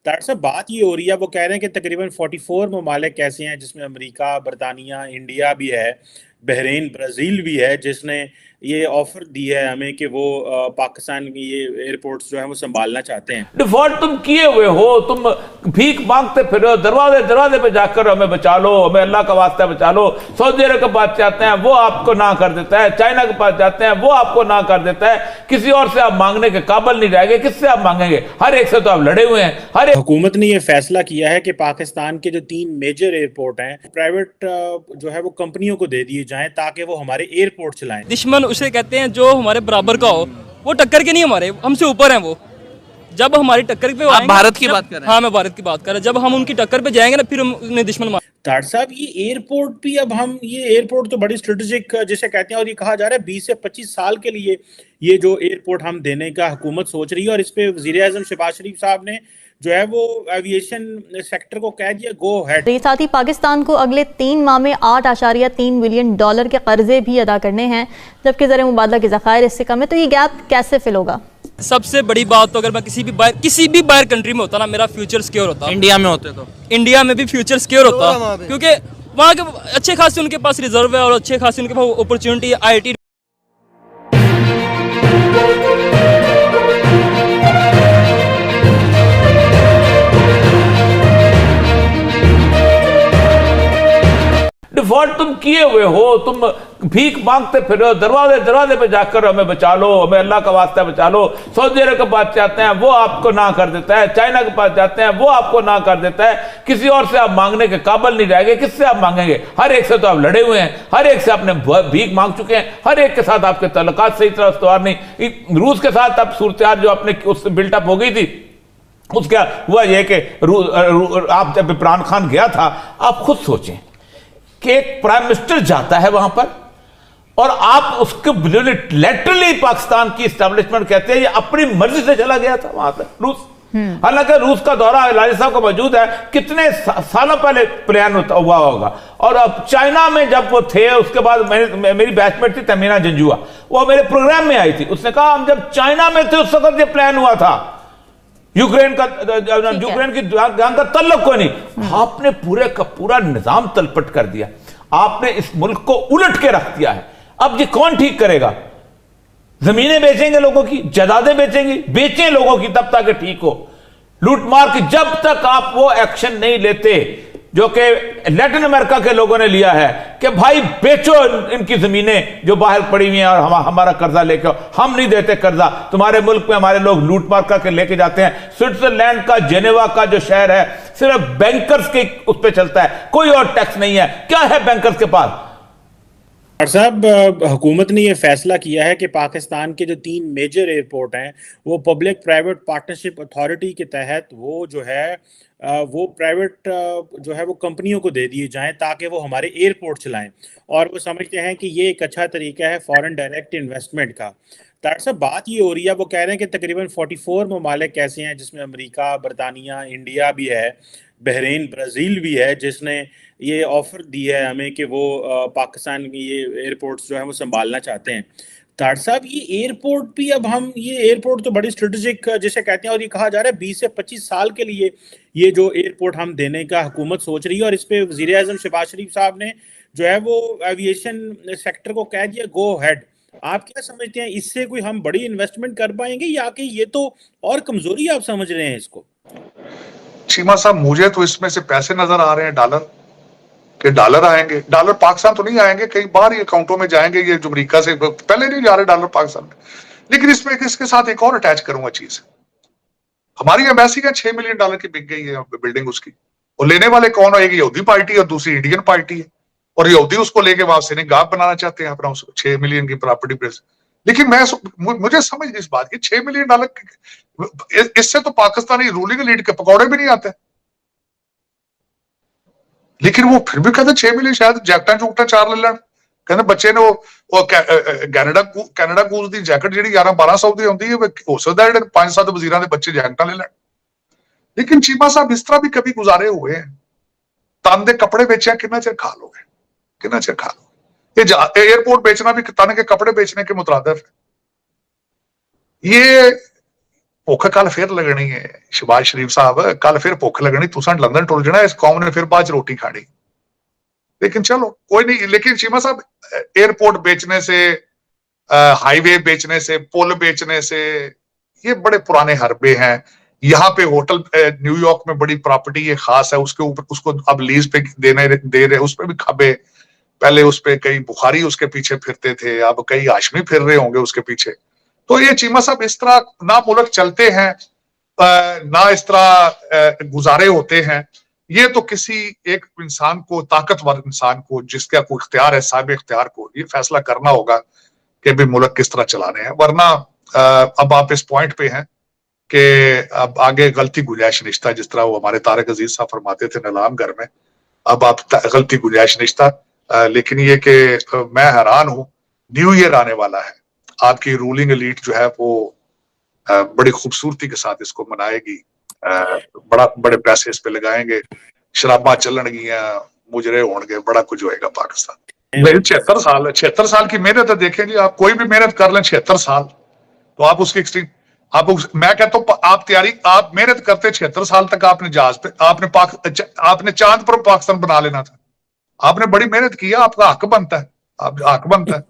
Doctor साहब बात ये हो रही है, वो कह रहे हैं कि तकरीबन 44 ममालिक ऐसे हैं जिसमें अमेरिका, बरतानिया, इंडिया भी है, बहरीन, ब्राज़ील भी है, जिसने ये ऑफर दी है हमें कि वो पाकिस्तान की ये एयरपोर्ट्स जो है वो संभालना चाहते हैं। डिफॉल्ट तुम किए हुए हो, तुम भीख मांगते फिर हो, दरवाजे दरवाजे पे जाकर हमें बचा लो, हमें अल्लाह का वास्ता बचा लो। सऊदी अरब के पास जाते हैं वो आपको ना कर देता है, चाइना के पास जाते हैं वो आपको ना कर देता है, किसी और से आप मांगने के काबिल नहीं रहेंगे, किससे आप मांगेंगे? हर एक से तो आप लड़े हुए हैं। हर एक हुकूमत ने ये फैसला किया है कि पाकिस्तान के जो 3 मेजर एयरपोर्ट हैं प्राइवेट जो है वो कंपनियों को दे दिए जाएं ताकि वो हमारे एयरपोर्ट चलाएं। दुश्मन उसे कहते हैं जो हमारे बराबर का हो, वो टक्कर के नहीं, हमारे हमसे ऊपर हैं वो। जब हमारी टक्कर पे आप भारत की बात कर रहे हैं? हाँ, मैं भारत की बात कर रहा हूँ। जब हम उनकी टक्कर पे जाएंगे ना, फिर हम उन्हें दुश्मन मान। डॉक्टर साहब ये एयरपोर्ट भी अब हम ये एयरपोर्ट तो बड़ी स्ट्रेटेजिक जिसे कहते हैं, और ये कहा जा रहा है 20 से 25 साल के लिए ये जो एयरपोर्ट हम देने का हुकूमत सोच रही है, और इस पे वज़ीर आज़म शहबाज शरीफ साहब ने जो है वो एविएशन सेक्टर को कह दिया गो हेड। साथ ही पाकिस्तान को अगले 3 माह में $8.3 बिलियन के कर्जे भी अदा करने हैं, जबकि ज़र मुबादला के ज़खायर इससे कम है। तो ये गैप कैसे फिल होगा? सबसे बड़ी बात तो अगर मैं किसी भी बाहर कंट्री में होता ना, मेरा फ्यूचर सिक्योर होता। इंडिया में होते तो इंडिया में भी फ्यूचर सिक्योर होता, क्योंकि वहाँ के अच्छे खासे उनके पास रिजर्व है और अच्छे खासे उनके पास अपॉर्चुनिटी है। IIT डिफॉल्ट तुम किए हुए हो, तुम भीख मांगते फिर हो, दरवाजे दरवाजे पे जाकर हमें बचा लो, हमें अल्लाह का वास्ता बचा लो। सऊदी अरब के पास जाते हैं वो आपको ना कर देता है, चाइना के पास जाते हैं वो आपको ना कर देता है, किसी और से आप मांगने के काबिल नहीं रहेंगे, किससे आप मांगेंगे? हर एक से तो आप लड़े हुए हैं, हर एक से आपने भीख मांग चुके हैं, हर एक के साथ आपके तल्लुकात सही तरह इस्तवार नहीं। रूस के साथ अब सूरत जो अपने उससे बिल्टअप हो गई थी, उसका हुआ यह कि आप जब इमरान खान गया था, आप खुद सोचें कि एक प्राइम मिनिस्टर जाता है वहां पर और आप उसके लेटरली पाकिस्तान की एस्टेब्लिशमेंट कहते हैं ये अपनी मर्जी से चला गया था वहां तक रूस। हालांकि रूस का दौरा लाली साहब का मौजूद है, कितने सालों पहले प्लान हुआ होगा। और अब चाइना में जब वो थे, उसके बाद मेरी बैचमेट थी तमीना जंजुआ, वो मेरे प्रोग्राम में आई थी, उसने कहा हम जब चाइना में थे उस वक्त ये प्लान हुआ था, यूक्रेन की जंग का तल्लुक कोई नहीं। आपने पूरे का पूरा निजाम तलपट कर दिया, आपने इस मुल्क को उलट के रख दिया है। अब ये कौन ठीक करेगा? जमीनें बेचेंगे लोगों की, जायदादें बेचेंगे, बेचें लोगों की तब तक ठीक हो। लूटमार की जब तक आप वो एक्शन नहीं लेते जो कि लैटिन अमेरिका के लोगों ने लिया है कि भाई बेचो इनकी जमीनें जो बाहर पड़ी हुई हैं और हमारा कर्जा लेके, हम नहीं देते कर्जा, तुम्हारे मुल्क में हमारे लोग लूट मार करके लेके जाते हैं। स्विट्जरलैंड का जेनेवा का जो शहर है सिर्फ बैंकर्स के उस पर चलता है, कोई और टैक्स नहीं है। क्या है बैंकर्स के पास? डॉक्टर साहब हुकूमत ने यह फैसला किया है कि पाकिस्तान के जो 3 मेजर एयरपोर्ट हैं वो पब्लिक प्राइवेट पार्टनरशिप अथॉरिटी के तहत वो जो है वो प्राइवेट जो है वो कंपनियों को दे दिए जाएं ताकि वो हमारे एयरपोर्ट चलाएं, और वो समझते हैं कि ये एक अच्छा तरीका है फॉरेन डायरेक्ट इन्वेस्टमेंट का। डॉक्टर साहब बात ये हो रही है, वो कह रहे हैं कि तकरीबन 44 ममालिक ऐसे हैं जिसमें अमेरिका, बरतानिया, इंडिया भी है, बहरीन, ब्राज़ील भी है, जिसने ये ऑफर दी है हमें कि वो पाकिस्तान की ये एयरपोर्ट्स जो है वो संभालना चाहते हैं। डॉक्टर साहब ये एयरपोर्ट भी अब हम ये एयरपोर्ट तो बड़ी स्ट्रेटेजिक जिसे कहते हैं, और ये कहा जा रहा है 20 से 25 साल के लिए ये जो एयरपोर्ट हम देने का हुकूमत सोच रही है, और इस पे वज़ीर आज़म शहबाज शरीफ साहब ने जो है वो एविएशन सेक्टर को कह दिया गो हेड। आप क्या समझते हैं, इससे कोई हम बड़ी इन्वेस्टमेंट कर पाएंगे या कि ये तो और कमजोरी आप समझ रहे हैं इसको? चीमा साहब मुझे तो इसमें से पैसे नजर आ रहे हैं, डॉलर आएंगे। डॉलर पाकिस्तान तो नहीं आएंगे, कहीं बाहर ही अकाउंटों में जाएंगे, ये जो अमेरिका से पहले नहीं जा रहे डॉलर पाकिस्तान में। लेकिन इसमें इसके साथ एक और अटैच करूंगा चीज, हमारी एम्बेसी का $6 मिलियन की बिक गई है बिल्डिंग उसकी, और लेने वाले कौन है? एक यहूदी पार्टी और दूसरी इंडियन पार्टी है, और यहूदी उसको लेके वहां से गाहक बनाना चाहते हैं अपना उस $6 मिलियन की प्रॉपर्टी पे। लेकिन मुझे समझ नहीं इस बात की, $6 मिलियन इससे तो पाकिस्तानी रूलिंग लीड के पकौड़े भी नहीं आते, लेकिन वो फिर भी कहते 6 मिलियन शायद जैकटा चुकटा 4 ले लें। कहते बच्चे ने वो कैनेडा कूज दी जैकेट जी 11-1200 की आती है, हो सकता है 5-7 वजीरां दे बच्चे जैकटा ले लें। लेकिन चीमा साहब इस तरह भी कभी गुजारे हुए हैं, तन के कपड़े बेचे कितना चिर खा लोगे, कितना चिर खा लोगे? ये एयरपोर्ट बेचना भी तन के कपड़े बेचने के मुतरादिफ है। ये ਭੁੱਖ ਕੱਲ ਫਿਰ ਲੱਗਣੀ ਹੈ ਸ਼ਹਿਬਾਜ਼ ਸ਼ਰੀਫ साहब, कल फिर भुख लगनी, तुसा लंदन टुर जाना, इस कौम ने फिर बाद च रोटी खानी। लेकिन चलो कोई नहीं। लेकिन चीमा साहब एयरपोर्ट बेचने से, हाईवे बेचने से, पुल बेचने से, ये बड़े पुराने हरबे हैं। यहाँ पे होटल न्यूयॉर्क में बड़ी प्रॉपर्टी है खास है, उसके ऊपर उसको अब लीज पे दे रहे, उस पे भी खबे। पहले उस पे कई बुखारी उसके पीछे फिरते थे, अब कई हाशमी फिर रहे होंगे उसके पीछे। तो ये चीमा साहब इस तरह ना मुल्क चलते हैं, ना इस तरह गुजारे होते हैं। ये तो किसी एक इंसान को, ताकतवर इंसान को, जिसका कोई इख्तियार है, साहिब इख्तियार को ये फैसला करना होगा कि भी मुल्क किस तरह चलाने हैं। वरना अब आप इस पॉइंट पे हैं कि अब आगे गलती गुंजाइश निश्ता, जिस तरह वो हमारे तारिक अजीज साहब फरमाते थे नीलाम घर में, अब आप गलती गुंजाइश निश्ता। लेकिन ये कि मैं हैरान हूं, न्यू ईयर आने वाला है, आपकी रूलिंग एलीट जो है वो बड़ी खूबसूरती के साथ इसको मनाएगी, बड़े पैसे इस पे लगाएंगे, शराबा चलनगियां, मुजरे होंगे, बड़ा कुछ होएगा पाकिस्तान। 76 साल की मेहनत है। देखें जी, आप कोई भी मेहनत कर लें 76 साल, तो आप उसकी एक्सट्रीम, मैं कहता हूं आप मेहनत करते 76 साल तक, आपने जहाज पे, आपने चांद पर पाकिस्तान बना लेना था। आपने बड़ी मेहनत की, आपका हक बनता है, आप हक बनता है।